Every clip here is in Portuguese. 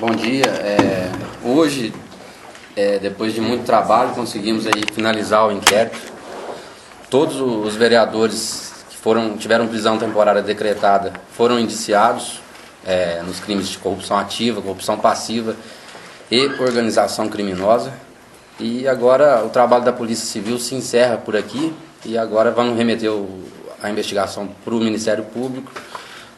Bom dia. Hoje, depois de muito trabalho, conseguimos aí finalizar o inquérito. Todos os vereadores que tiveram prisão temporária decretada foram indiciados nos crimes de corrupção ativa, corrupção passiva e organização criminosa. E agora o trabalho da Polícia Civil se encerra por aqui e agora vamos remeter a investigação para o Ministério Público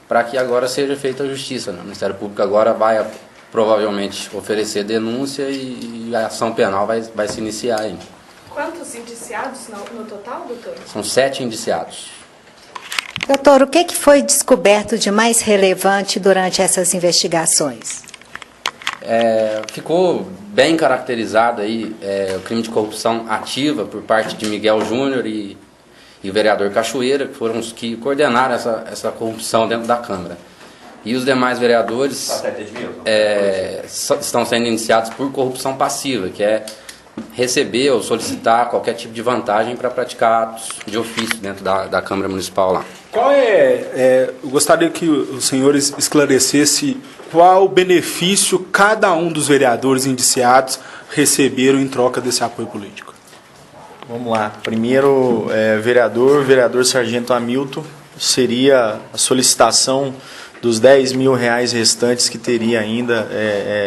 para que agora seja feita a justiça. O Ministério Público agora vai provavelmente oferecer denúncia e a ação penal vai se iniciar aí. Quantos indiciados no total, doutor? São 7 indiciados. Doutor, o que foi descoberto de mais relevante durante essas investigações? Ficou bem caracterizado aí o crime de corrupção ativa por parte de Miguel Júnior e o vereador Cachoeira, que foram os que coordenaram essa corrupção dentro da Câmara. E os demais vereadores estão sendo indiciados por corrupção passiva, que é receber ou solicitar qualquer tipo de vantagem para praticar atos de ofício dentro da Câmara Municipal lá. Eu gostaria que os senhores esclarecessem qual benefício cada um dos vereadores indiciados receberam em troca desse apoio político. Vamos lá. Primeiro, vereador Sargento Hamilton, seria a solicitação dos R$10.000 restantes que teria ainda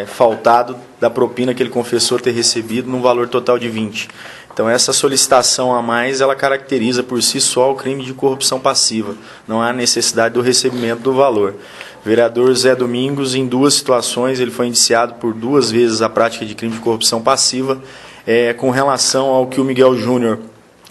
faltado da propina que ele confessou ter recebido, num valor total de 20. Então, essa solicitação a mais, ela caracteriza por si só o crime de corrupção passiva. Não há necessidade do recebimento do valor. Vereador Zé Domingos, em 2 situações, ele foi indiciado por 2 vezes a prática de crime de corrupção passiva, com relação ao que o Miguel Júnior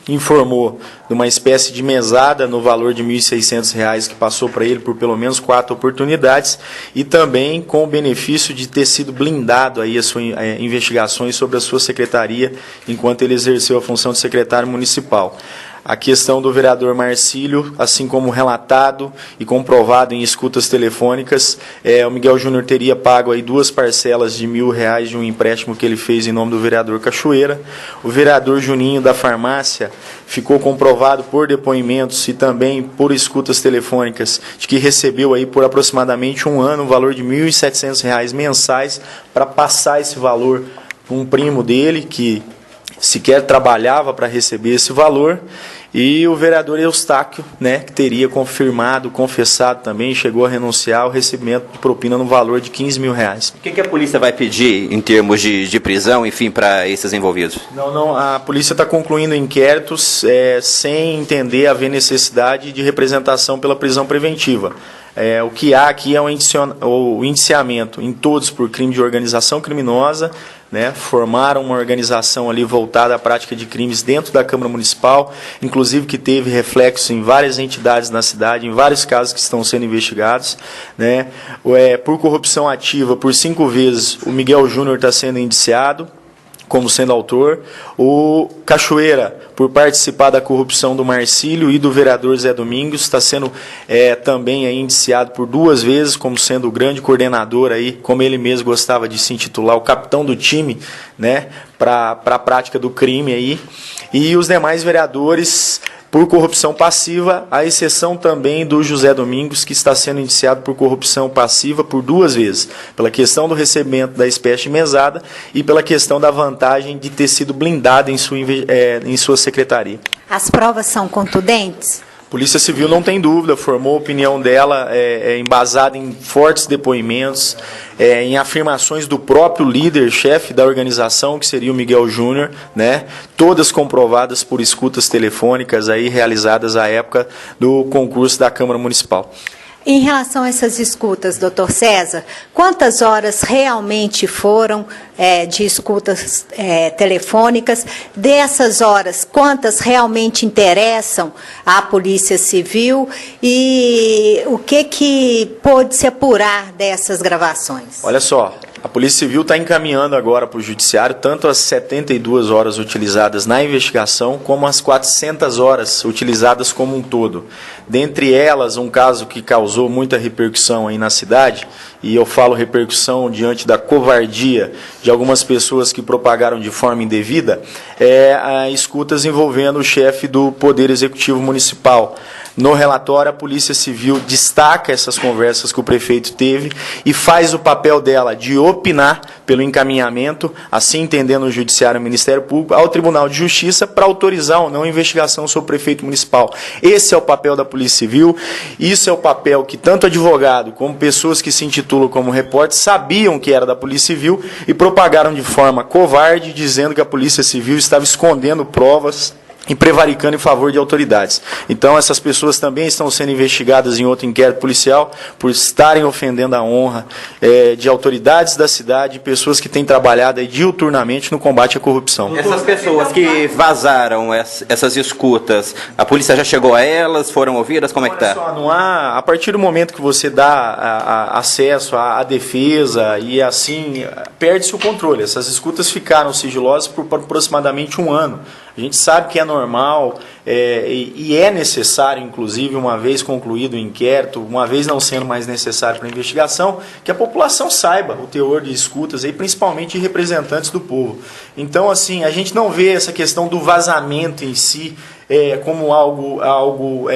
informou de uma espécie de mesada no valor de R$1.600 que passou para ele por pelo menos 4 oportunidades e também com o benefício de ter sido blindado aí as suas investigações sobre a sua secretaria enquanto ele exerceu a função de secretário municipal. A questão do vereador Marcílio, assim como relatado e comprovado em escutas telefônicas, o Miguel Júnior teria pago aí 2 parcelas de R$1.000 de um empréstimo que ele fez em nome do vereador Cachoeira. O vereador Juninho da farmácia ficou comprovado por depoimentos e também por escutas telefônicas de que recebeu aí por aproximadamente 1 ano o valor de R$1.700 mensais para passar esse valor para um primo dele que sequer trabalhava para receber esse valor, e o vereador Eustáquio, que teria confessado também, chegou a renunciar ao recebimento de propina no valor de R$15.000. O que a polícia vai pedir em termos de prisão, enfim, para esses envolvidos? Não, a polícia está concluindo inquéritos sem entender haver necessidade de representação pela prisão preventiva. O que há aqui é o indiciamento em todos por crime de organização criminosa, formaram uma organização ali voltada à prática de crimes dentro da Câmara Municipal, inclusive que teve reflexo em várias entidades na cidade, em vários casos que estão sendo investigados. Por corrupção ativa, por 5 vezes, o Miguel Júnior está sendo indiciado como sendo autor, o Cachoeira, por participar da corrupção do Marcílio e do vereador Zé Domingos, está sendo também aí indiciado por 2 vezes, como sendo o grande coordenador, aí, como ele mesmo gostava de se intitular, o capitão do time, para a prática do crime. Aí. E os demais vereadores por corrupção passiva, à exceção também do José Domingos, que está sendo indiciado por corrupção passiva por 2 vezes, pela questão do recebimento da espécie de mesada e pela questão da vantagem de ter sido blindado em sua secretaria. As provas são contundentes? A Polícia Civil não tem dúvida, formou a opinião dela embasada em fortes depoimentos, em afirmações do próprio líder, chefe da organização, que seria o Miguel Júnior, todas comprovadas por escutas telefônicas aí realizadas à época do concurso da Câmara Municipal. Em relação a essas escutas, doutor César, quantas horas realmente foram de escutas telefônicas? Dessas horas, quantas realmente interessam à Polícia Civil? E o que pôde se apurar dessas gravações? Olha só, a Polícia Civil está encaminhando agora para o Judiciário tanto as 72 horas utilizadas na investigação, como as 400 horas utilizadas como um todo. Dentre elas, um caso que causou muita repercussão aí na cidade, e eu falo repercussão diante da covardia de algumas pessoas que propagaram de forma indevida, escutas envolvendo o chefe do Poder Executivo Municipal. No relatório, a Polícia Civil destaca essas conversas que o prefeito teve e faz o papel dela de opinar pelo encaminhamento, assim entendendo o Judiciário e o Ministério Público, ao Tribunal de Justiça para autorizar ou não a investigação sobre o prefeito municipal. Esse é o papel da Polícia Civil, isso é o papel que tanto advogado como pessoas que se intitulam como repórteres sabiam que era da Polícia Civil e propagaram de forma covarde, dizendo que a Polícia Civil estava escondendo provas e prevaricando em favor de autoridades. Então, essas pessoas também estão sendo investigadas em outro inquérito policial por estarem ofendendo a honra de autoridades da cidade e pessoas que têm trabalhado aí diuturnamente no combate à corrupção. Essas pessoas que vazaram essas escutas, a polícia já chegou a elas, foram ouvidas, como é que Olha está? só, não há, a partir do momento que você dá acesso à defesa e assim, perde-se o controle. Essas escutas ficaram sigilosas por aproximadamente um ano. A gente sabe que é normal e é necessário, inclusive, uma vez concluído o inquérito, uma vez não sendo mais necessário para a investigação, que a população saiba o teor de escutas, aí, principalmente de representantes do povo. Então, assim, a gente não vê essa questão do vazamento em si como algo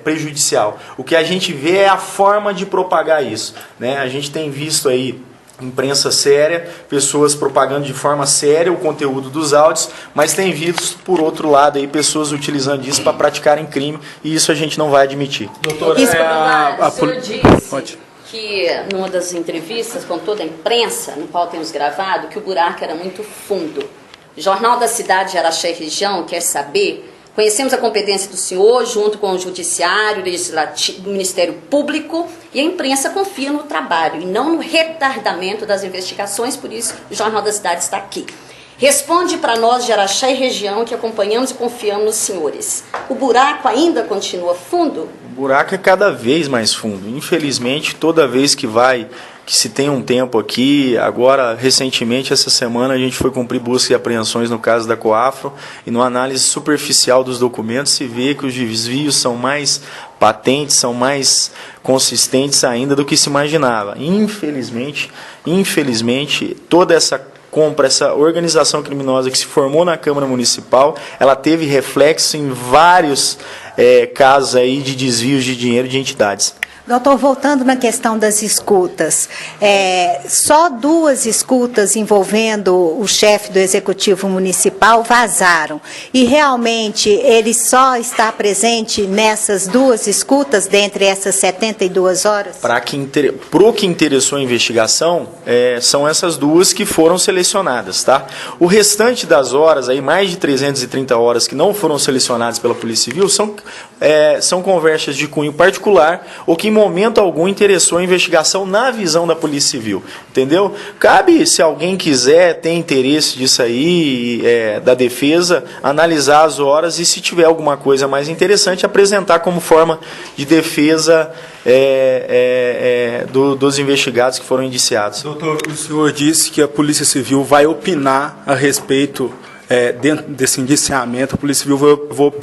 prejudicial. O que a gente vê é a forma de propagar isso, né? A gente tem visto aí imprensa séria, pessoas propagando de forma séria o conteúdo dos áudios, mas tem visto, por outro lado, aí, pessoas utilizando isso para praticarem crime, e isso a gente não vai admitir. Doutora, O senhor disse que, numa das entrevistas com toda a imprensa, no qual temos gravado, que o buraco era muito fundo. O Jornal da Cidade de Araxá e Região quer saber. Conhecemos a competência do senhor, junto com o Judiciário, o Legislativo, o Ministério Público, e a imprensa confia no trabalho e não no retardamento das investigações, por isso o Jornal da Cidade está aqui. Responde para nós de Araxá e Região, que acompanhamos e confiamos nos senhores. O buraco ainda continua fundo? O buraco é cada vez mais fundo. Infelizmente, toda vez que se tem um tempo aqui, agora, recentemente, essa semana, a gente foi cumprir busca e apreensões no caso da Coafro, e numa análise superficial dos documentos se vê que os desvios são mais patentes, são mais consistentes ainda do que se imaginava. Infelizmente, toda essa compra, essa organização criminosa que se formou na Câmara Municipal, ela teve reflexo em vários casos aí de desvios de dinheiro de entidades. Doutor, voltando na questão das escutas, só 2 escutas envolvendo o chefe do Executivo Municipal vazaram. E realmente ele só está presente nessas 2 escutas, dentre essas 72 horas? Para o que interessou a investigação, são essas 2 que foram selecionadas, tá? O restante das horas, aí mais de 330 horas que não foram selecionadas pela Polícia Civil, são conversas de cunho particular ou que em momento algum interessou a investigação na visão da Polícia Civil, entendeu? Cabe, se alguém quiser, ter interesse disso aí, da defesa, analisar as horas e se tiver alguma coisa mais interessante, apresentar como forma de defesa dos investigados que foram indiciados. Doutor, o senhor disse que a Polícia Civil vai opinar a respeito dentro desse indiciamento, a Polícia Civil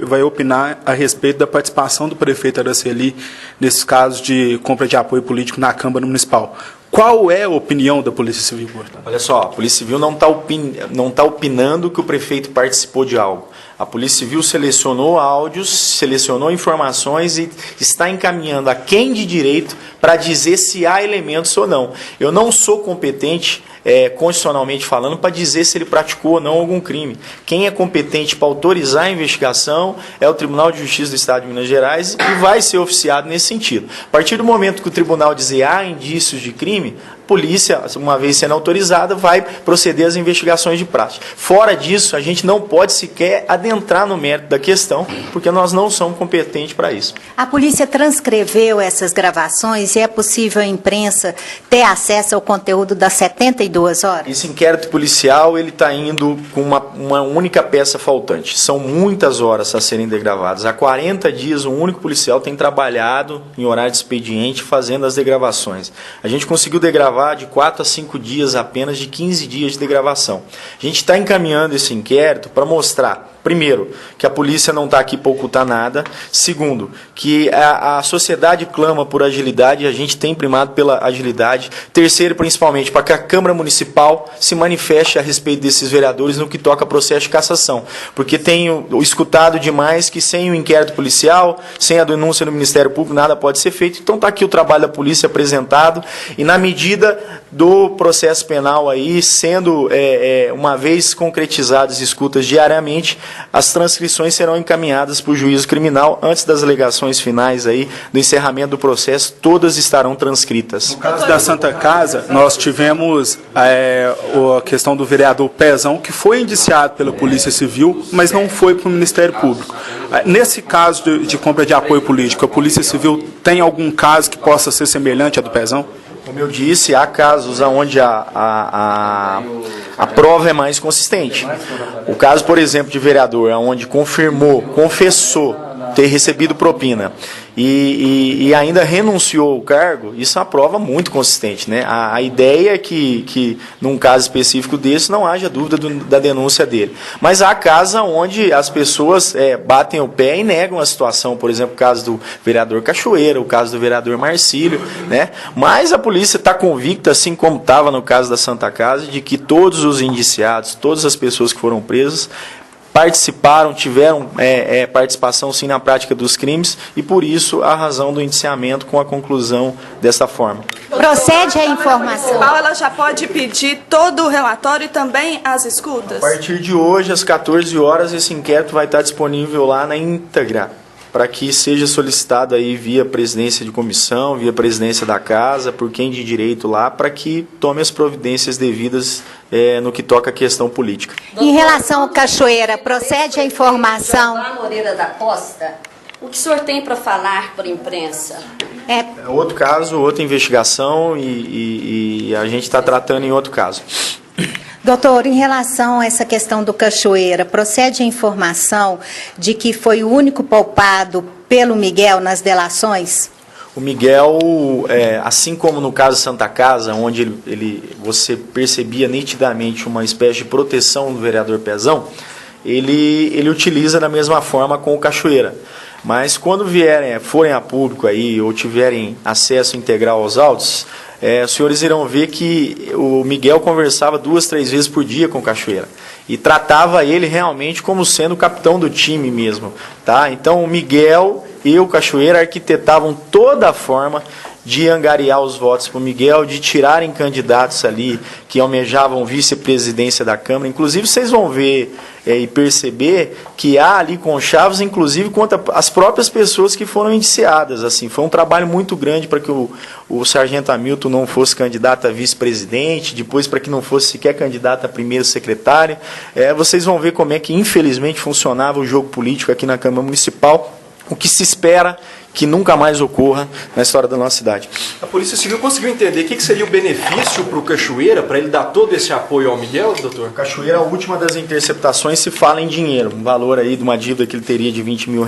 vai opinar a respeito da participação do prefeito Araceli nesses casos de compra de apoio político na Câmara Municipal. Qual é a opinião da Polícia Civil? Olha só, a Polícia Civil não está opinando que o prefeito participou de algo. A Polícia Civil selecionou áudios, selecionou informações e está encaminhando a quem de direito para dizer se há elementos ou não. Eu não sou competente, constitucionalmente falando, para dizer se ele praticou ou não algum crime. Quem é competente para autorizar a investigação é o Tribunal de Justiça do Estado de Minas Gerais e vai ser oficiado nesse sentido. A partir do momento que o tribunal dizer há indícios de crime, a polícia, uma vez sendo autorizada, vai proceder às investigações de prática. Fora disso, a gente não pode sequer adentrar no mérito da questão, porque nós não somos competentes para isso. A polícia transcreveu essas gravações e é possível a imprensa ter acesso ao conteúdo das 72 horas? Esse inquérito policial está indo com uma única peça faltante. São muitas horas a serem degravadas. Há 40 dias, um único policial tem trabalhado em horário de expediente fazendo as degravações. A gente conseguiu degravar de 4 a 5 dias apenas, de 15 dias de degravação. A gente está encaminhando esse inquérito para mostrar Primeiro, que a polícia não está aqui para ocultar nada. Segundo, que a sociedade clama por agilidade e a gente tem primado pela agilidade. Terceiro, principalmente, para que a Câmara Municipal se manifeste a respeito desses vereadores no que toca a processo de cassação. Porque tenho escutado demais que sem o inquérito policial, sem a denúncia do Ministério Público, nada pode ser feito. Então está aqui o trabalho da polícia apresentado e na medida do processo penal aí, sendo uma vez concretizadas escutas diariamente, as transcrições serão encaminhadas para o juízo criminal antes das alegações finais aí, do encerramento do processo, todas estarão transcritas. No caso da Santa Casa, nós tivemos a questão do vereador Pezão, que foi indiciado pela Polícia Civil, mas não foi para o Ministério Público. Nesse caso de compra de apoio político, a Polícia Civil tem algum caso que possa ser semelhante ao do Pezão? Como eu disse, há casos onde a prova é mais consistente. O caso, por exemplo, de vereador, onde confessou ter recebido propina e ainda renunciou ao cargo, isso é uma prova muito consistente, né? A ideia é que num caso específico desse, não haja dúvida da denúncia dele. Mas há casos onde as pessoas batem o pé e negam a situação, por exemplo, o caso do vereador Cachoeira, o caso do vereador Marcílio, né? Mas a polícia está convicta, assim como estava no caso da Santa Casa, de que todos os indiciados, todas as pessoas que foram presas, participaram, tiveram participação sim na prática dos crimes e por isso a razão do indiciamento com a conclusão dessa forma. Procede a informação. Ela já pode pedir todo o relatório e também as escutas? A partir de hoje, às 14 horas, esse inquérito vai estar disponível lá na íntegra, para que seja solicitado aí via presidência de comissão, via presidência da casa, por quem de direito lá, para que tome as providências devidas no que toca a questão política. Em relação ao Cachoeira, procede a informação. Moreira da Costa, o que o senhor tem para falar para a imprensa? Outro caso, outra investigação e a gente está tratando em outro caso. Doutor, em relação a essa questão do Cachoeira, procede a informação de que foi o único poupado pelo Miguel nas delações? O Miguel, assim como no caso Santa Casa, onde você percebia nitidamente uma espécie de proteção do vereador Pezão, ele utiliza da mesma forma com o Cachoeira. Mas quando forem a público aí, ou tiverem acesso integral aos autos, os senhores irão ver que o Miguel conversava 2, 3 vezes por dia com o Cachoeira e tratava ele realmente como sendo o capitão do time mesmo, tá? Então o Miguel e o Cachoeira arquitetavam toda a forma de angariar os votos para o Miguel, de tirarem candidatos ali que almejavam vice-presidência da Câmara. Inclusive, vocês vão ver e perceber que há ali conchavos, inclusive, contra as próprias pessoas que foram indiciadas. Assim, foi um trabalho muito grande para que o sargento Hamilton não fosse candidato a vice-presidente, depois para que não fosse sequer candidato a primeiro secretário. Vocês vão ver como é que, infelizmente, funcionava o jogo político aqui na Câmara Municipal, o que se espera que nunca mais ocorra na história da nossa cidade. A Polícia Civil conseguiu entender o que seria o benefício para o Cachoeira, para ele dar todo esse apoio ao Miguel, doutor? O Cachoeira, a última das interceptações, se fala em dinheiro, um valor aí de uma dívida que ele teria de R$20 mil,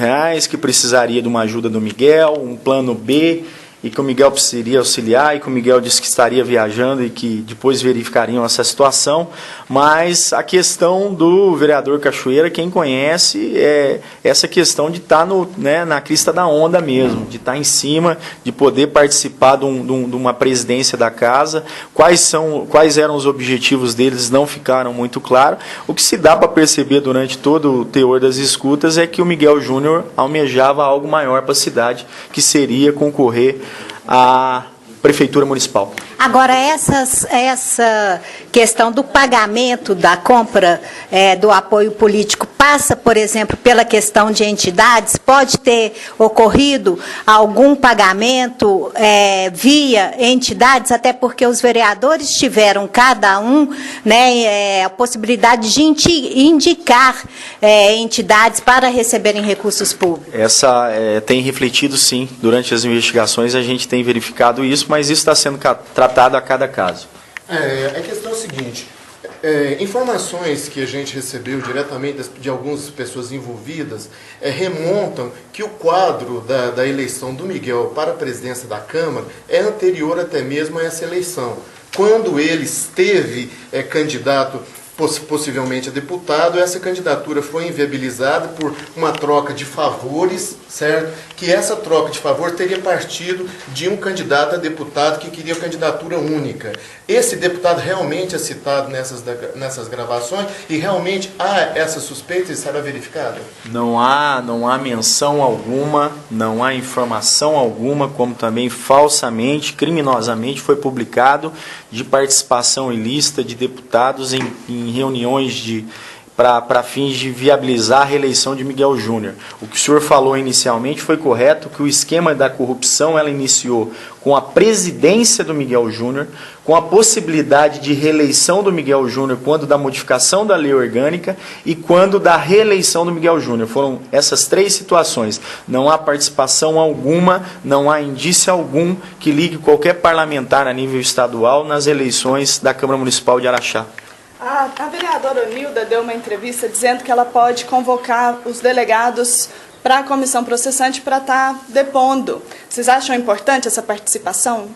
que precisaria de uma ajuda do Miguel, um plano B, e que o Miguel precisaria auxiliar, e que o Miguel disse que estaria viajando e que depois verificariam essa situação. Mas a questão do vereador Cachoeira, quem conhece, é essa questão de estar na crista da onda mesmo, de estar em cima, de poder participar de uma presidência da casa. Quais eram os objetivos deles não ficaram muito claros. O que se dá para perceber durante todo o teor das escutas é que o Miguel Júnior almejava algo maior para a cidade, que seria concorrer à Prefeitura Municipal. Agora, essa questão do pagamento da compra do apoio político passa, por exemplo, pela questão de entidades? Pode ter ocorrido algum pagamento via entidades, até porque os vereadores tiveram, cada um, a possibilidade de indicar entidades para receberem recursos públicos. Essa tem refletido, sim. Durante as investigações a gente tem verificado isso, mas isso está sendo tratado a cada caso. A questão é o seguinte, informações que a gente recebeu diretamente de algumas pessoas envolvidas remontam que o quadro da eleição do Miguel para a presidência da Câmara é anterior até mesmo a essa eleição. Quando ele esteve candidato possivelmente a deputado, essa candidatura foi inviabilizada por uma troca de favores, certo? Que essa troca de favor teria partido de um candidato a deputado que queria candidatura única. Esse deputado realmente é citado nessas gravações e realmente há essa suspeita e será verificada? Não há menção alguma, não há informação alguma, como também falsamente, criminosamente foi publicado de participação ilícita de deputados em reuniões para fins de viabilizar a reeleição de Miguel Júnior. O que o senhor falou inicialmente foi correto, que o esquema da corrupção ela iniciou com a presidência do Miguel Júnior, com a possibilidade de reeleição do Miguel Júnior quando da modificação da lei orgânica e quando da reeleição do Miguel Júnior. Foram essas três situações. Não há participação alguma, não há indício algum que ligue qualquer parlamentar a nível estadual nas eleições da Câmara Municipal de Araxá. A vereadora Nilda deu uma entrevista dizendo que ela pode convocar os delegados para a comissão processante para estar depondo. Vocês acham importante essa participação?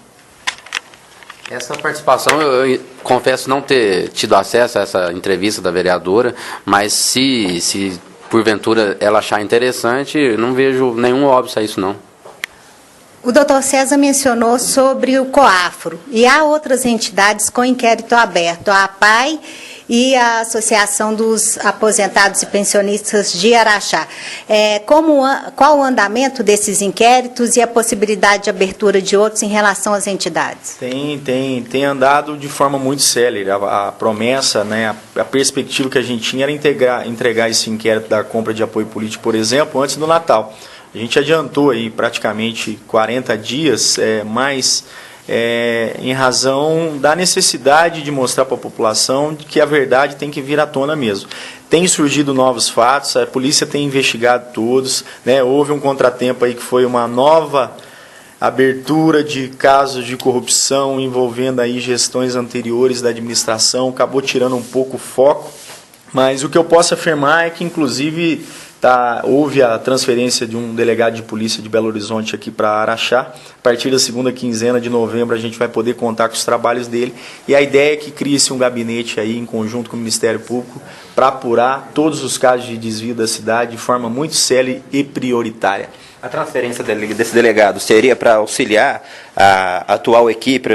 Essa participação, eu confesso não ter tido acesso a essa entrevista da vereadora, mas se porventura ela achar interessante, eu não vejo nenhum óbvio a isso não. O doutor César mencionou sobre o COAFRO e há outras entidades com inquérito aberto, a APAI e a Associação dos Aposentados e Pensionistas de Araxá. Qual o andamento desses inquéritos e a possibilidade de abertura de outros em relação às entidades? Tem andado de forma muito célere. A promessa, né, a perspectiva que a gente tinha era entregar esse inquérito da compra de apoio político, por exemplo, antes do Natal. A gente adiantou aí praticamente 40 dias, mas em razão da necessidade de mostrar para a população que a verdade tem que vir à tona mesmo. Tem surgido novos fatos, a polícia tem investigado todos, né? Houve um contratempo aí que foi uma nova abertura de casos de corrupção envolvendo aí gestões anteriores da administração, acabou tirando um pouco o foco, mas o que eu posso afirmar é que, inclusive, houve a transferência de um delegado de polícia de Belo Horizonte aqui para Araxá. A partir da segunda quinzena de novembro a gente vai poder contar com os trabalhos dele e a ideia é que crie-se um gabinete aí em conjunto com o Ministério Público para apurar todos os casos de desvio da cidade de forma muito séria e prioritária. A transferência desse delegado seria para auxiliar a atual equipe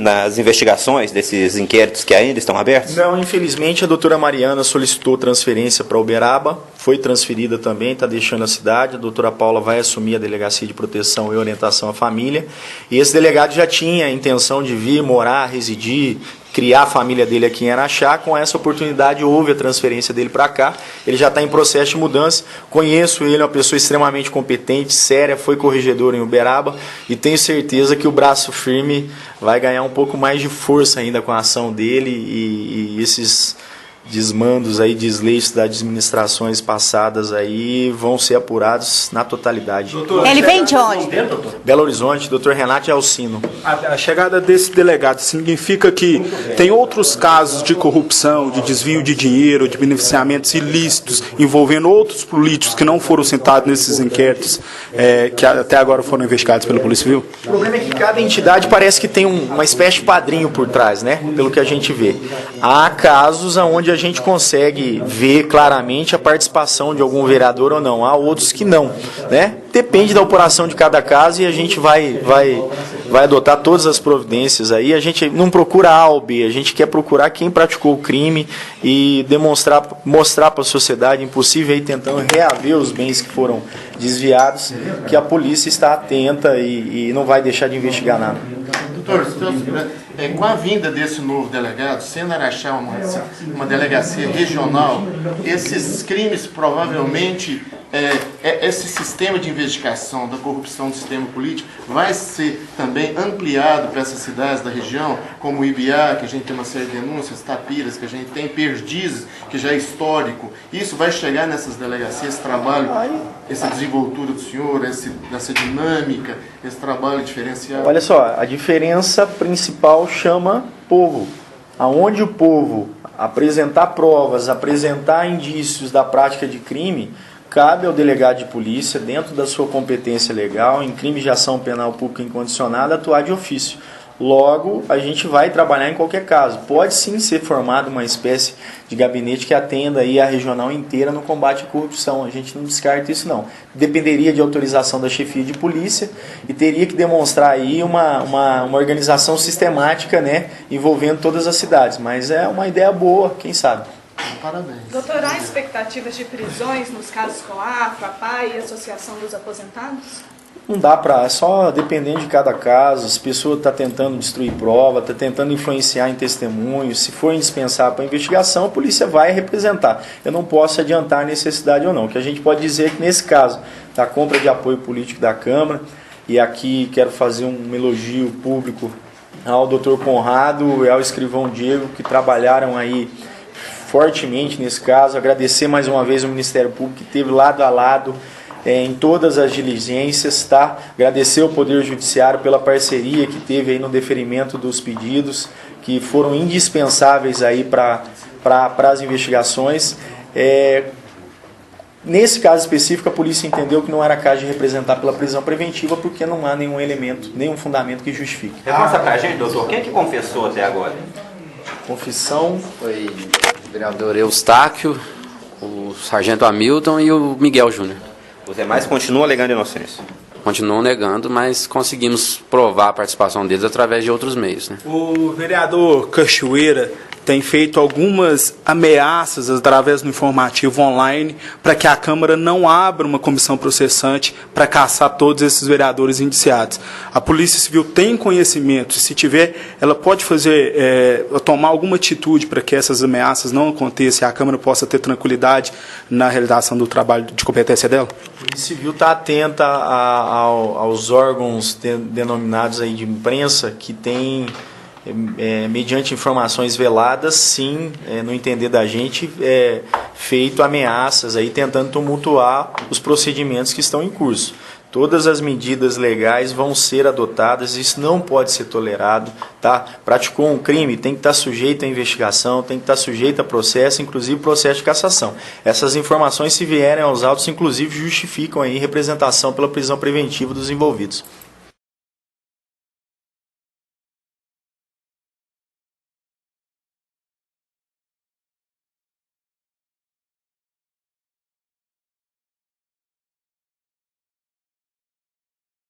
nas investigações desses inquéritos que ainda estão abertos? Não, infelizmente a doutora Mariana solicitou transferência para Uberaba, foi transferida também, está deixando a cidade. A doutora Paula vai assumir a Delegacia de Proteção e Orientação à Família. E esse delegado já tinha a intenção de vir morar, residir, criar a família dele aqui em Araxá. Com essa oportunidade houve a transferência dele para cá. Ele já está em processo de mudança. Conheço ele, é uma pessoa extremamente competente, séria, foi corregedor em Uberaba e tenho certeza que o braço firme vai ganhar um pouco mais de força ainda com a ação dele e esses desmandos aí, desleixos das administrações passadas aí vão ser apurados na totalidade. Doutor, ele vem de onde? Belo Horizonte, doutor Renato Alcino. A chegada desse delegado significa que tem outros casos de corrupção, de desvio de dinheiro, de beneficiamentos ilícitos envolvendo outros políticos que não foram citados nesses inquéritos que até agora foram investigados pela Polícia Civil? O problema é que cada entidade parece que tem uma espécie de padrinho por trás, né? Pelo que a gente vê. Há casos onde a gente consegue ver claramente a participação de algum vereador ou não. Há outros que não, né? Depende da apuração de cada caso e a gente vai adotar todas as providências aí. A gente não procura A ou B, a gente quer procurar quem praticou o crime e mostrar para a sociedade, impossível aí tentando reaver os bens que foram desviados, que a polícia está atenta e não vai deixar de investigar nada. Doutor, com a vinda desse novo delegado, sendo Araxá uma delegacia regional, esses crimes provavelmente, esse sistema de investigação da corrupção do sistema político vai ser também ampliado para essas cidades da região, como Ibiá, que a gente tem uma série de denúncias, Tapiras, que a gente tem, Perdizes, que já é histórico. Isso vai chegar nessas delegacias, esse trabalho, essa desenvoltura do senhor, essa dinâmica, esse trabalho diferenciado? Olha só, a diferença principal chama povo. Aonde o povo apresentar provas, apresentar indícios da prática de crime, cabe ao delegado de polícia, dentro da sua competência legal, em crime de ação penal pública incondicionada, atuar de ofício. Logo, a gente vai trabalhar em qualquer caso. Pode sim ser formado uma espécie de gabinete que atenda aí a regional inteira no combate à corrupção. A gente não descarta isso não. Dependeria de autorização da chefia de polícia e teria que demonstrar aí uma organização sistemática, né, envolvendo todas as cidades. Mas é uma ideia boa, quem sabe. Parabéns. Doutor, há expectativas de prisões nos casos com a AFA, a APAI e a Associação dos Aposentados? Não dá para, só dependendo de cada caso, se a pessoa está tentando destruir prova, está tentando influenciar em testemunhos, se for indispensável para a investigação, a polícia vai representar. Eu não posso adiantar a necessidade ou não. O que a gente pode dizer é que nesse caso da compra de apoio político da Câmara, e aqui quero fazer um elogio público ao doutor Conrado e ao escrivão Diego, que trabalharam aí fortemente nesse caso, agradecer mais uma vez o Ministério Público que esteve lado a lado em todas as diligências, tá? Agradecer ao Poder Judiciário pela parceria que teve aí no deferimento dos pedidos, que foram indispensáveis aí para as investigações. Nesse caso específico, a polícia entendeu que não era caso de representar pela prisão preventiva, porque não há nenhum elemento, nenhum fundamento que justifique. Repassa pra gente, doutor, quem é que confessou até agora? Confissão. Foi o vereador Eustáquio, o sargento Hamilton e o Miguel Júnior. Os demais continuam alegando inocência. Continuam negando, mas conseguimos provar a participação deles através de outros meios, né? O vereador Cachoeira tem feito algumas ameaças através do informativo online para que a Câmara não abra uma comissão processante para caçar todos esses vereadores indiciados. A Polícia Civil tem conhecimento, se tiver, ela pode tomar alguma atitude para que essas ameaças não aconteçam e a Câmara possa ter tranquilidade na realização do trabalho de competência dela? A Polícia Civil está atenta aos órgãos denominados aí de imprensa que têm, mediante informações veladas, sim, no entender da gente, feito ameaças aí, tentando tumultuar os procedimentos que estão em curso. Todas as medidas legais vão ser adotadas, isso não pode ser tolerado, tá? Praticou um crime, tem que estar sujeito à investigação, tem que estar sujeito a processo, inclusive processo de cassação. Essas informações, se vierem aos autos, inclusive justificam aí representação pela prisão preventiva dos envolvidos.